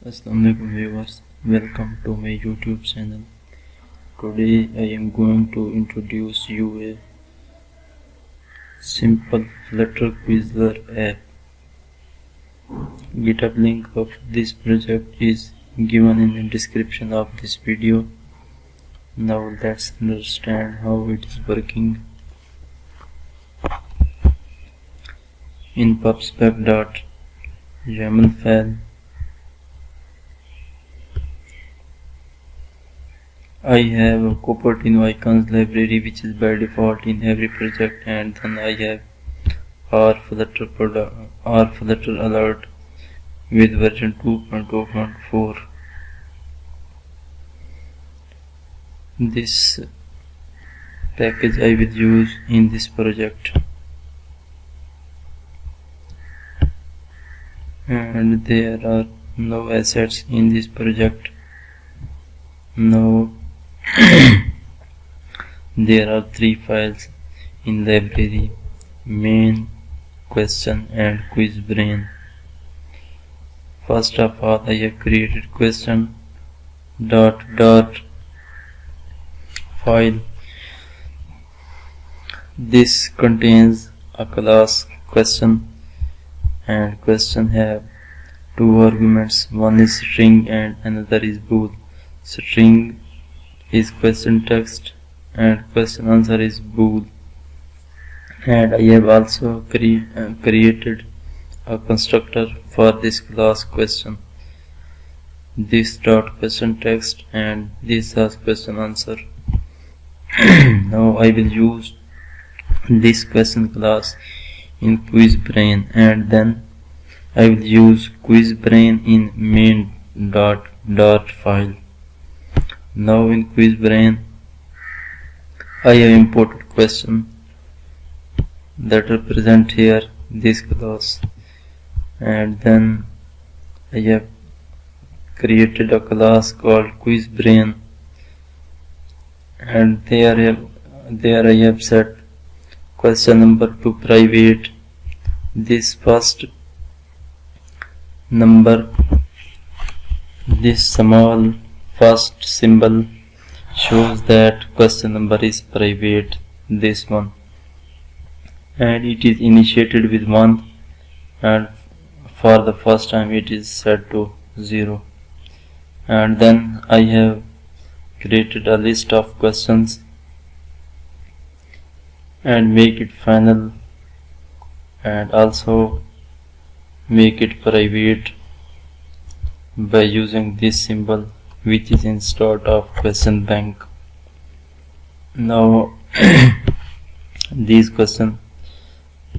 Assalamualaikum viewers, welcome to my YouTube channel. Today I am going to introduce you a simple Flutter Quizzler app. GitHub link of this project is given in the description of this video. Now let's understand how it is working. In pubspec.yaml file, I have a Cupertino icons library which is by default in every project, and then I have rFlutter alert with version 2.0.4. This package I will use in this project, and there are no assets in this project. Now there are 3 files in library: main, question and QuizBrain. First of all, I have created question.dart file. This contains a class question, and question have 2 arguments. One is string and another is bool. String is question text and question answer is bool. And I have also created a constructor for this class question. This dot question text and this has question answer. Now I will use this question class in QuizBrain, and then I will use QuizBrain in main.dart file. Now in QuizBrain, I have imported question that represent here this class, and then I have created a class called QuizBrain, and there I have set question number to private. This first number, this small first symbol shows that question number is private, this one, and it is initiated with 1, and for the first time it is set to 0. And then I have created a list of questions and make it final, and also make it private by using this symbol which is in start of question bank. Now these questions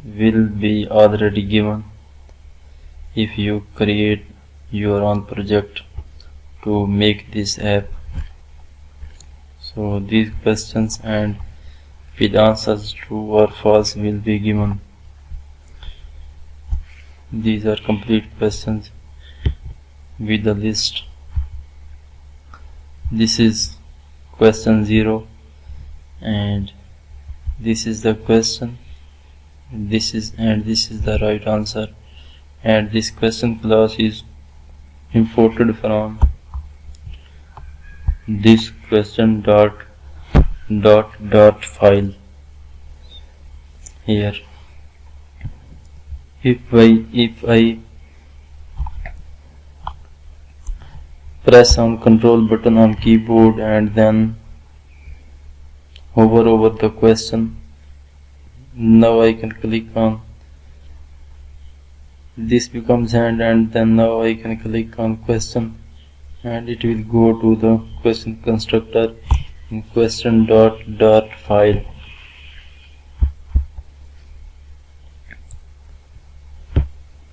will be already given if you create your own project to make this app. So these questions and with answers true or false will be given. These are complete questions with the list. This is question 0, and this is the question, this is the right answer, and this question class is imported from this question.dart file here. If I press on control button on keyboard and then hover over the question, now I can click on this becomes hand, and then now I can click on question, and it will go to the question constructor in question.dart file.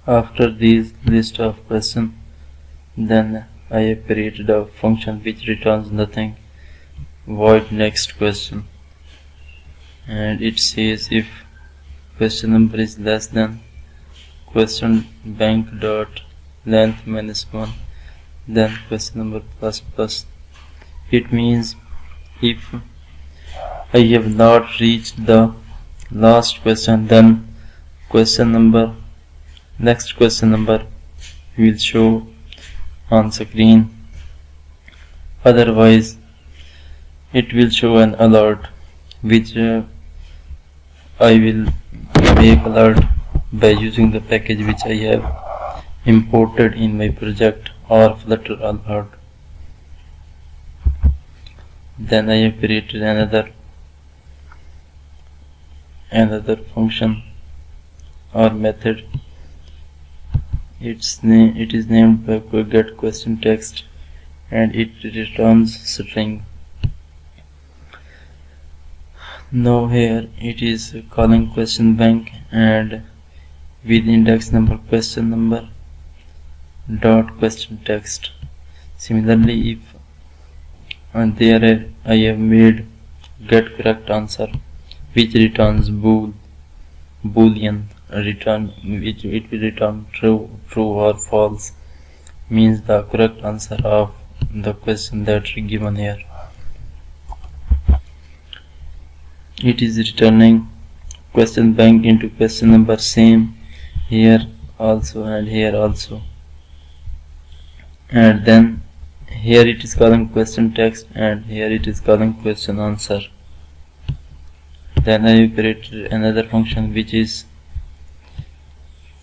After this list of questions, then I have created a function which returns nothing, void next question, and it says if question number is less than question bank dot length -1, then question number ++. It means if I have not reached the last question, then next question number will show on screen. Otherwise it will show an alert, which I will make alert by using the package which I have imported in my project, or Flutter alert. Then I have created another function or method. It is named by get question text, and it returns string. Now here it is calling question bank, and with index number question number dot question text. Similarly, if there I have made get correct answer, which returns boolean return, which it will return true or false, means the correct answer of the question that is given here. It is returning question bank into question number, same here also and here also, and then here it is calling question text, and here it is calling question answer. Then I have created another function which is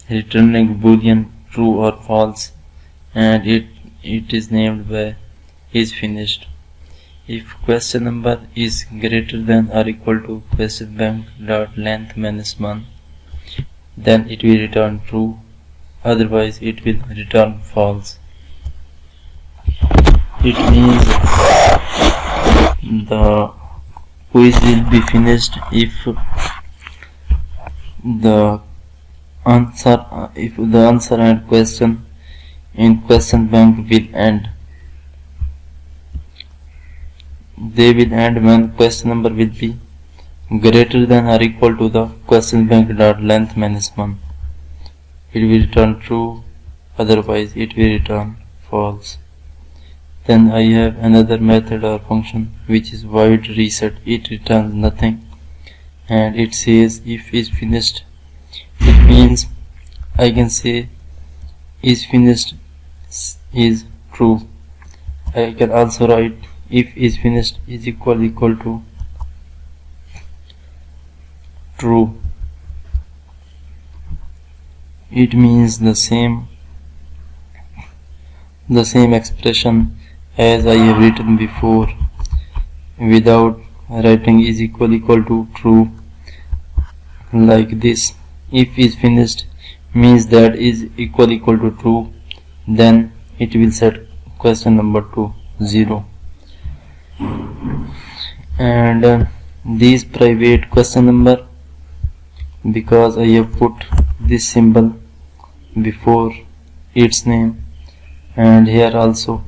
returning boolean true or false, and it is named by is finished. If question number is greater than or equal to question bank dot length minus 1, then it will return true, otherwise it will return false. It means the quiz will be finished if the answer and question in question bank will end. They will end when question number will be greater than or equal to the question bank dot length minus 1. It will return true, otherwise it will return false. Then I have another method or function which is void reset. It returns nothing, and it says if is finished. It means I can say is finished is true. I can also write if is finished is equal to true. It means the same expression as I have written before, without writing is equal to true, like this. If is finished means that is equal to true, then it will set question number to 0. And these private question number, because I have put this symbol before its name, and here also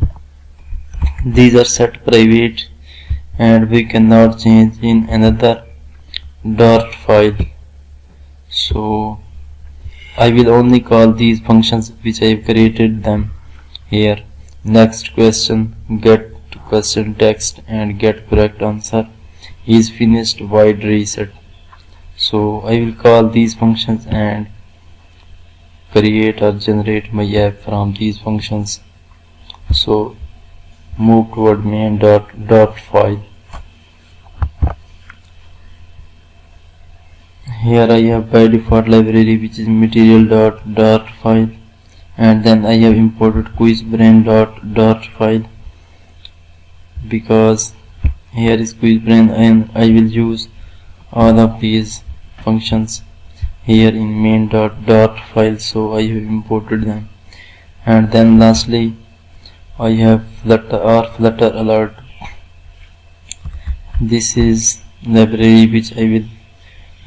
these are set private, and we cannot change in another Dart file. So I will only call these functions which I have created them here. Next question, get question text, and get correct answer, is finished, void reset. So I will call these functions and create or generate my app from these functions. So move toward main dot file. Here I have by default library which is material dot file, and then I have imported QuizBrain dot file, because here is QuizBrain and I will use all of these functions here in main dot file, so I have imported them. And then lastly I have Flutter alert. This is library which I will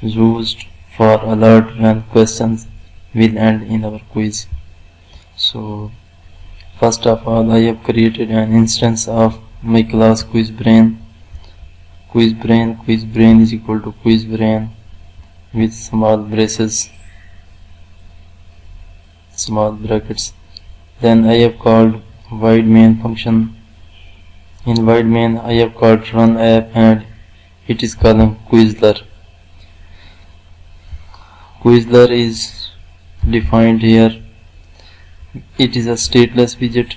use for alert when questions will end in our quiz. So first of all, I have created an instance of my class QuizBrain. QuizBrain is equal to QuizBrain with small brackets. Then I have called void main function. In void main I have called run app, and it is calling Quizzler. Quizzler is defined here. It is a stateless widget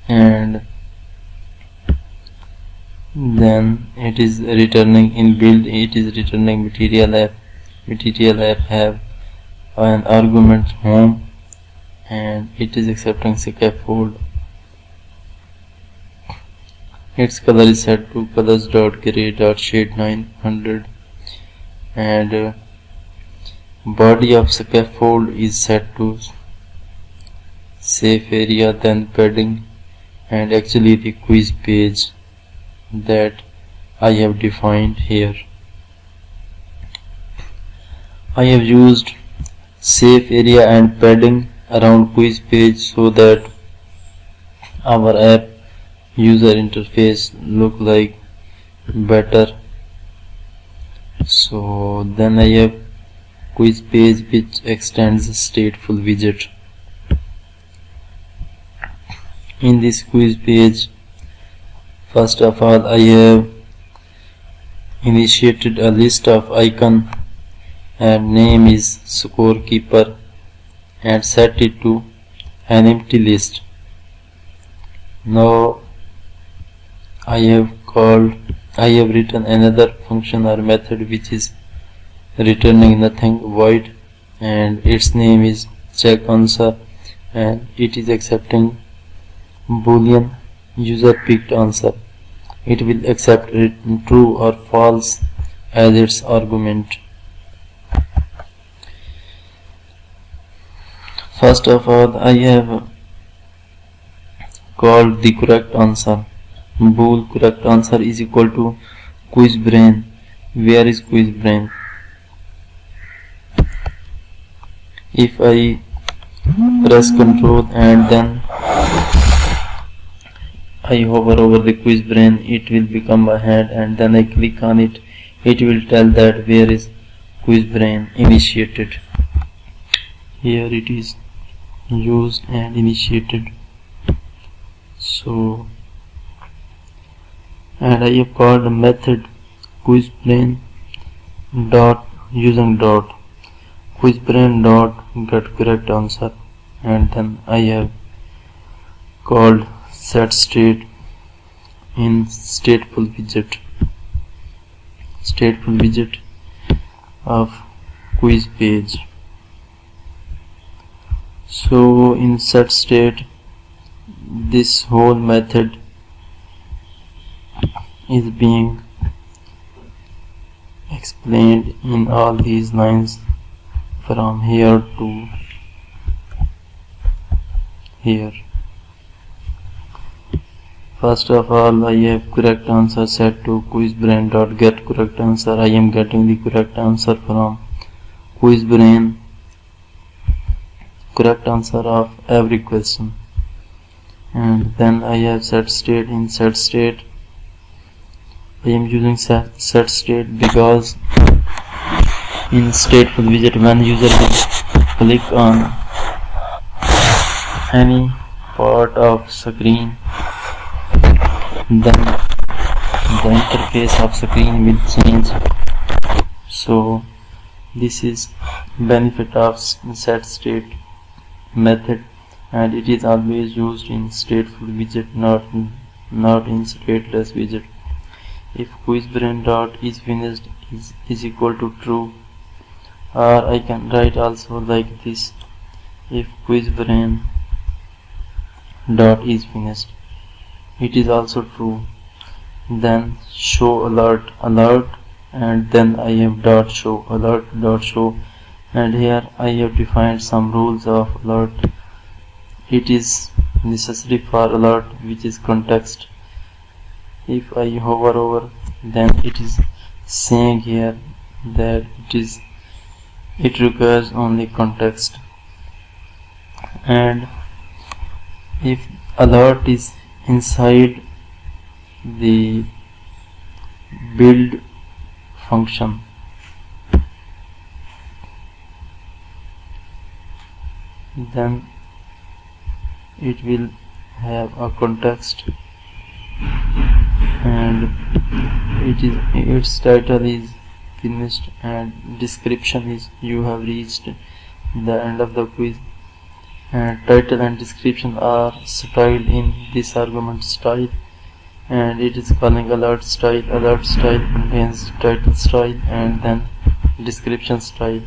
and then it is returning in build, it is returning material app. Material app have an argument home, and it is accepting scaffold. Its color is set to colors.gray.shade 900, and body of scaffold is set to safe area, then padding, and actually the quiz page that I have defined here. I have used safe area and padding around quiz page so that our app user interface look like better. So then I have quiz page which extends the stateful widget. In this quiz page, first of all, I have initiated a list of icon and name is scorekeeper and set it to an empty list. Now I have written another function or method which is returning nothing, void, and its name is check answer, and it is accepting boolean user picked answer. It will accept true or false as its argument. First of all, I have called the correct answer. Bool correct answer is equal to QuizBrain. Where is QuizBrain? If I press Ctrl and then I hover over the QuizBrain, it will become a hand, and then I click on it, it will tell that where is QuizBrain initiated. Here it is used and initiated. So, and I have called a method QuizBrain dot using dot QuizBrain dot get correct answer, and then I have called set state in stateful widget of quiz page. So in set state, this whole method is being explained in all these lines from here to here. First of all, I have correct answer set to QuizBrain.get correct answer. I am getting the correct answer from QuizBrain, correct answer of every question. And then I have set state. In set state, I am using set state because in stateful widget, when user will click on any part of screen, then the interface of screen will change. So this is benefit of set state method, and it is always used in stateful widget, not in stateless widget. If QuizBrain dot is finished is equal to true, or I can write also like this: if QuizBrain dot is finished, it is also true, then show alert, and then I have dot show alert dot show, and here I have defined some rules of alert. It is necessary for alert which is context. If I hover over, then it is saying here that it requires only context, and if alert is inside the build function, then it will have a context, and its title is finished and description is you have reached the end of the quiz. and title and description are styled in this argument style, and it is calling alert style. Alert style contains title style and then description style.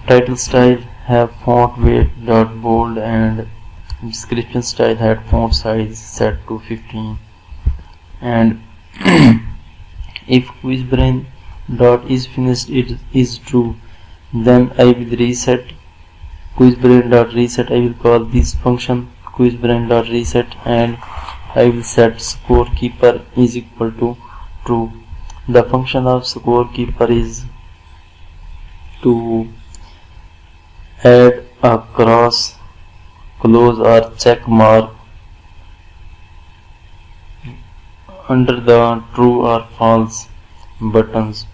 Title style have font weight .bold and description style had font size set to 15. And if QuizBrain dot is finished it is true, then I will reset QuizBrain dot reset. I will call this function QuizBrain dot reset and I will set scorekeeper is equal to true. The function of scorekeeper is to add a cross, close or check mark under the true or false buttons.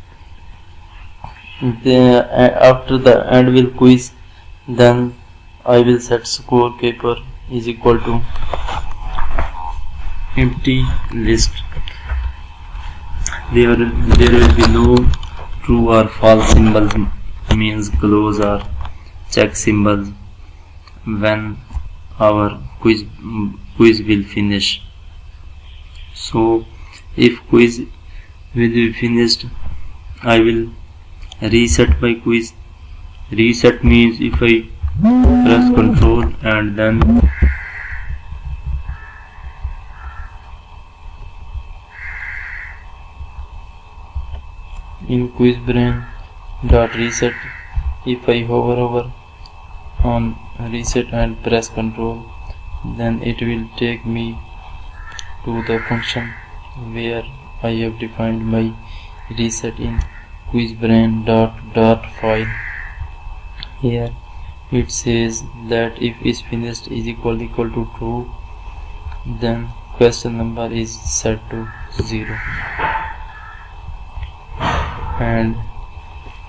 After the end will quiz, then I will set scorekeeper is equal to empty list. There will be no true or false symbols, means close or check symbols, when our quiz will finish. So if quiz will be finished, I will reset my quiz. Reset means if I press Ctrl and then in QuizBrain dot reset, if I hover over on reset and press Ctrl, then it will take me to the function where I have defined my reset in QuizBrain dot file. Here it says that if is finished is equal to true, then question number is set to 0. And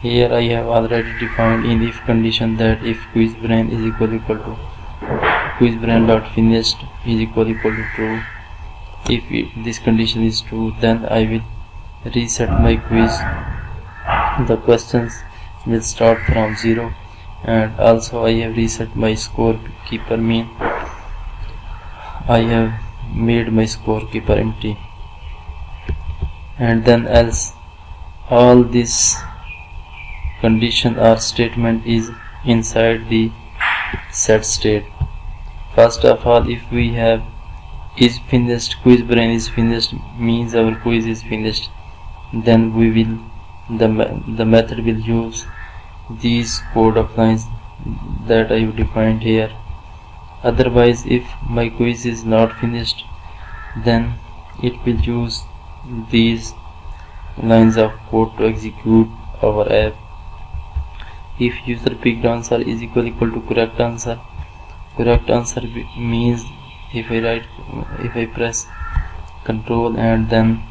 here I have already defined in if condition that if QuizBrain is equal to QuizBrain dot finished is equal to true. If this condition is true, then I will reset my quiz. The questions will start from 0, and also I have reset my scorekeeper mean I have made my scorekeeper empty. And then else all this condition or statement is inside the set state. First of all, if we have is finished, QuizBrain is finished means our quiz is finished, then we will the method will use these code of lines that I have defined here. Otherwise, if my quiz is not finished, then it will use these lines of code to execute our app. If user picked answer is equal to correct answer means if I press Ctrl and then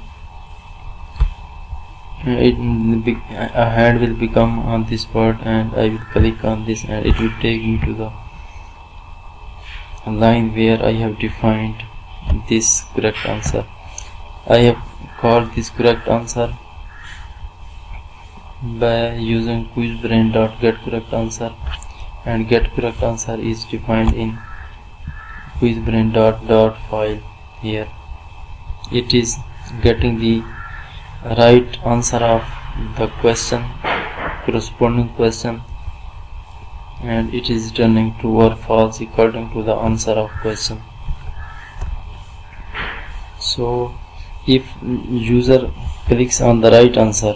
a hand will become on this part and I will click on this and it will take me to the line where I have defined this correct answer. I have called this correct answer by using QuizBrain dot get correct answer, and get correct answer is defined in QuizBrain dot file. Here it is getting the right answer of the question, corresponding question, and it is returning true or false according to the answer of question. So if user clicks on the right answer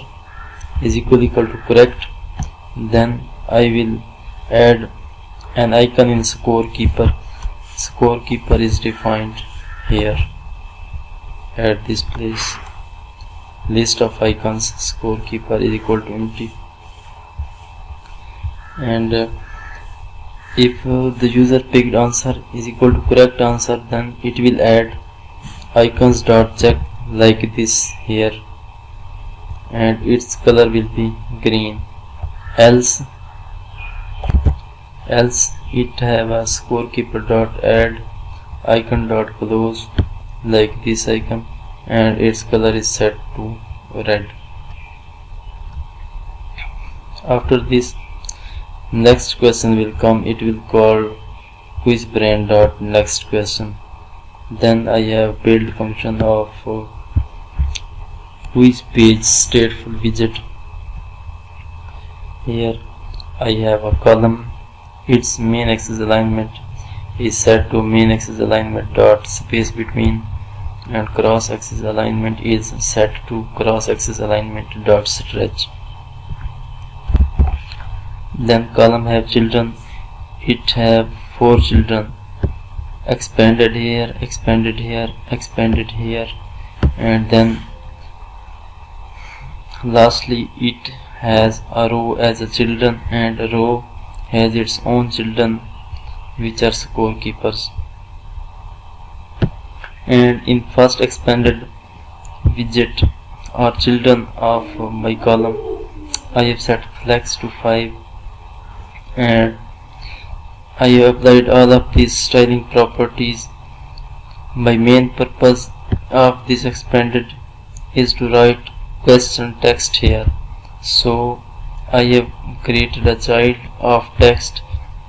is equal to correct, then I will add an icon in scorekeeper. Scorekeeper is defined here at this place. List of icons, scorekeeper is equal to empty. And if the user picked answer is equal to correct answer, then it will add icons dot check like this here, and its color will be green. Else it have a scorekeeper dot add icon dot close like this icon, and its color is set to red. After this, next question will come. It will call QuizBrain dot next question. Then I have built function of quiz page stateful widget. Here I have a column. Its main axis alignment is set to main axis alignment dot space between, and cross axis alignment is set to cross axis alignment dot stretch. Then column have children. It have 4 children, expanded here, expanded here, expanded here, and then lastly it has a row as a children, and a row has its own children which are scorekeepers. And in first expanded widget or children of my column, I have set flex to 5, and I have applied all of these styling properties. My main purpose of this expanded is to write question text here, so I have created a child of text,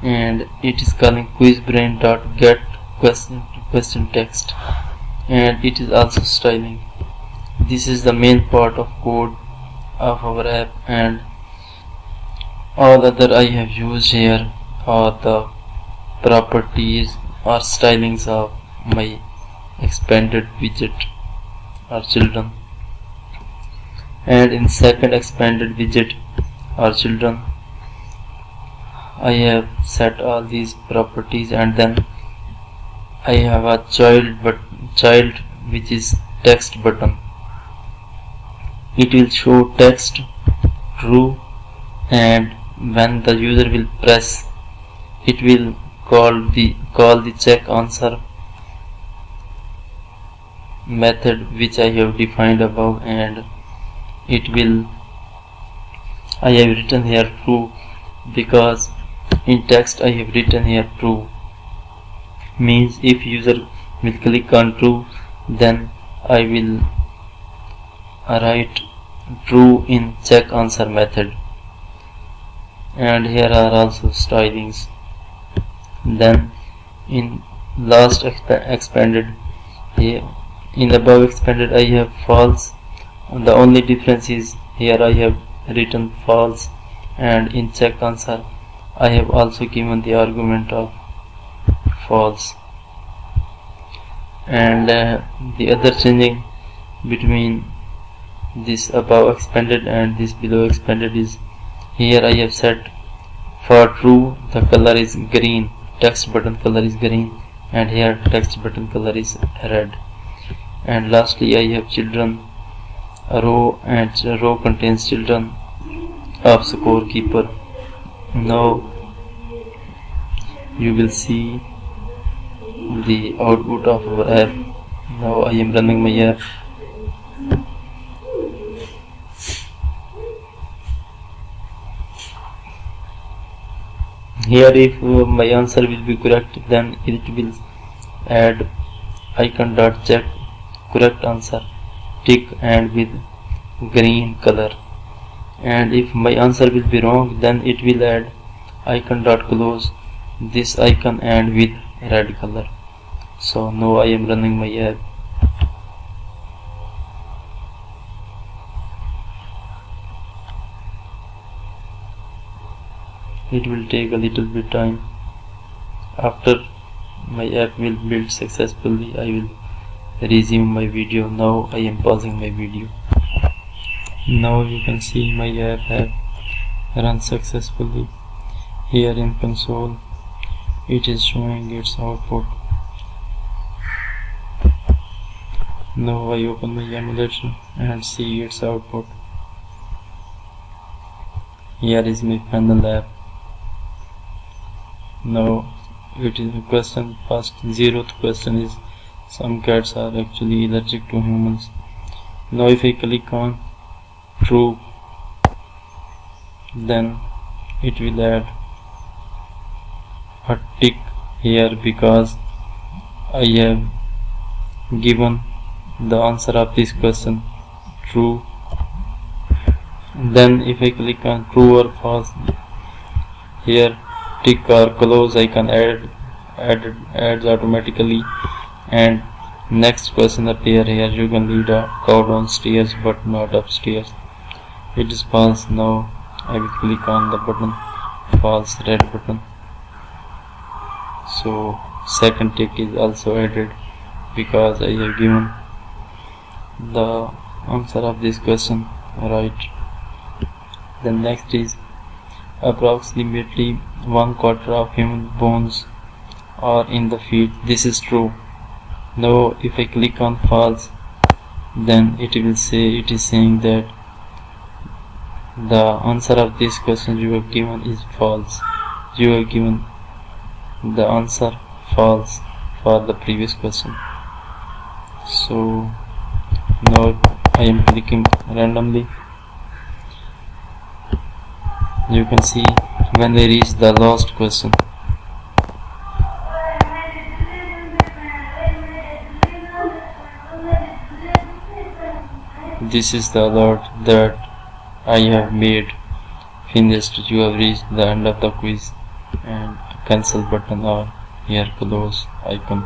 and it is calling QuizBrain dot get question text, and it is also styling. This is the main part of code of our app, and all other I have used here are the properties or stylings of my expanded widget or children. And in second expanded widget or children, I have set all these properties, and then I have a child which is text button. It will show text true, and when the user will press, it will call the check answer method which I have defined above, and it will, I have written here true because in text I have written here true, means if user will click on true, then I will write true in check answer method. And here are also stylings. Then in last expanded, here in above expanded I have false. The only difference is here I have written false, and in check answer I have also given the argument of false. And the other changing between this above expanded and this below expanded is, here I have set for true the color is green, text button color is green, and here text button color is red. And lastly I have children, a row, and a row contains children of scorekeeper. Now you will see the output of our app. Now I am running my app. Here if my answer will be correct, then it will add icon dot check correct answer tick and with green color, and if my answer will be wrong, then it will add icon dot close this icon and with red color. So now I am running my app. It will take a little bit time. After my app will build successfully, I will resume my video. Now I am pausing my video. Now you can see my app have run successfully. Here in console it is showing its output. Now I open my emulator and see its output. Here is my final app. Now it is a question. First 0th question is, some cats are actually allergic to humans. Now if I click on true, then it will add a tick here because I have given the answer of this question true. Then if I click on true or false, Here tick or close icon adds automatically, and next question appear here. You can lead a cow downstairs but not upstairs. It is false. Now I will click on the button, false, red button. So second tick is also added because I have given the answer of this question right. The next is approximately 1/4 of human bones are in the feet. This is true. Now if I click on false, then it is saying that the answer of this question you have given is false. You have given the answer false for the previous question. So now I am clicking randomly. You can see when I reach the last question, this is the alert that I have made finished. You have reached the end of the quiz, and cancel button or here close icon.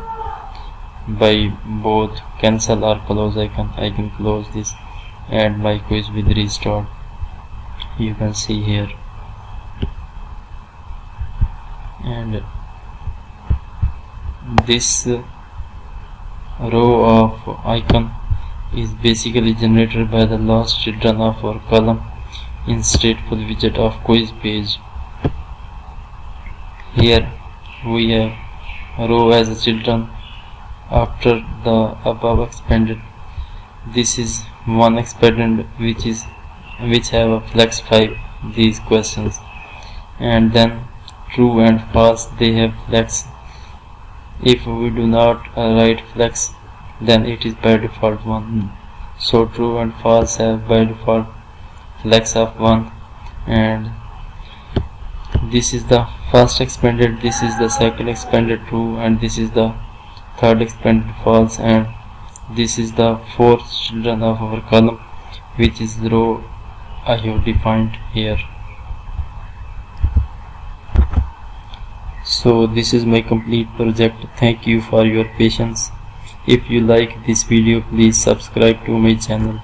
By both cancel or close icon, I can close this and my quiz will restart. You can see here, and this row of icon is basically generated by the last children of our column in stateful widget of quiz page. Here we have row as a children after the above expanded. This is one expanded which have a flex 5 these questions, and then true and false they have flex. If we do not write flex, then it is by default 1. So true and false have by default flex of 1, and this is the first expanded, this is the second expanded true, and this is the third expanded false, and this is the fourth children of our column, which is the row I have defined here. So this is my complete project. Thank you for your patience. If you like this video, please subscribe to my channel.